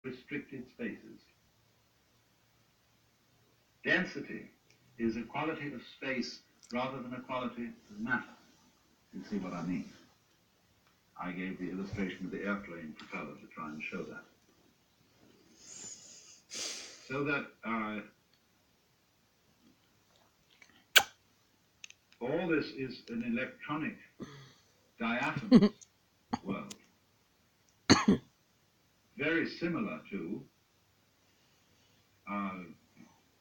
restricted spaces. Density is a quality of space rather than a quality of matter. You see what I mean? I gave the illustration of the airplane propeller to try and show that. So that all this is an electronic diaphanous world, very similar to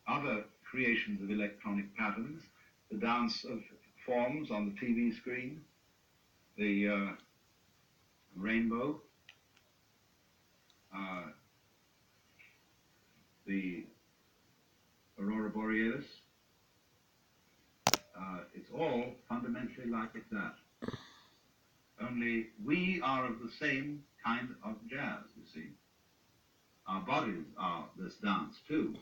other creations of electronic patterns, the dance of forms on the TV screen, the rainbow, the aurora borealis. It's all fundamentally like that. Only we are of the same kind of jazz, you see. Our bodies are this dance too.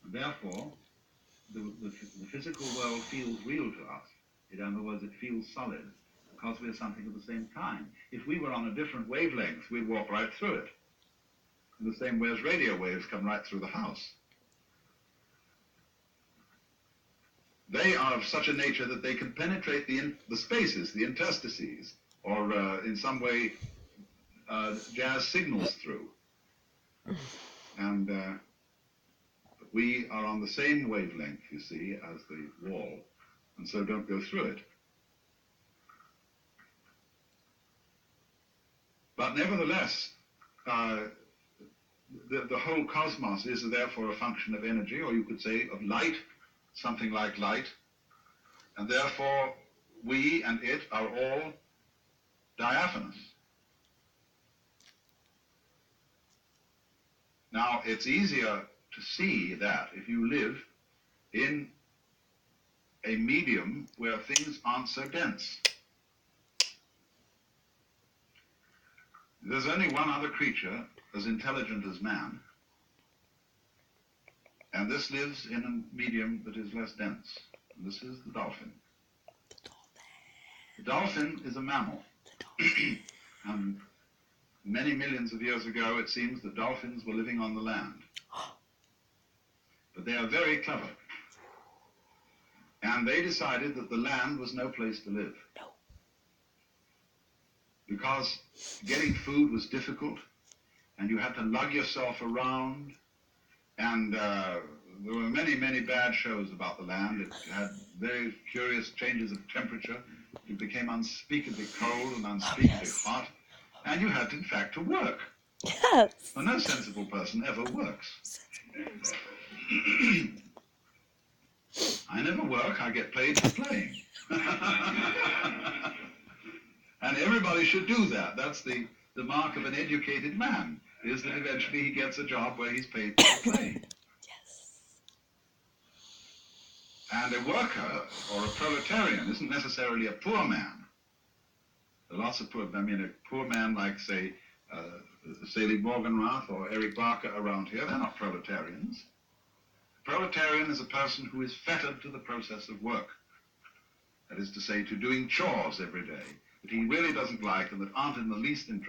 And therefore, the physical world feels real to us. In other words, it feels solid because we're something of the same kind. If we were on a different wavelength, we'd walk right through it. In the same way as radio waves come right through the house. They are of such a nature that they can penetrate the spaces, the interstices, or in some way jazz signals through. And we are on the same wavelength, you see, as the wall, and so don't go through it. But nevertheless, the whole cosmos is therefore a function of energy, or you could say of light, something like light, and therefore we and it are all diaphanous. Now, it's easier to see that if you live in a medium where things aren't so dense. There's only one other creature as intelligent as man, and this lives in a medium that is less dense. And this is the dolphin. The dolphin is a mammal. And many millions of years ago, it seems that dolphins were living on the land. But they are very clever. And they decided that the land was no place to live. No. Because getting food was difficult, and you had to lug yourself around, and there were many, many bad shows about the land. It had very curious changes of temperature. It became unspeakably cold and unspeakably hot, and you had, in fact, to work. Yes. Well, no sensible person ever works. I never work, I get paid for playing. And everybody should do that. That's the mark of an educated man, is that eventually he gets a job where he's paid for playing. Yes. And a worker, or a proletarian, isn't necessarily a poor man. There are lots of poor, a poor man like, say, Selig Morgenrath or Eric Barker around here, they're not proletarians. Proletarian is a person who is fettered to the process of work. That is to say, to doing chores every day that he really doesn't like and that aren't in the least interested.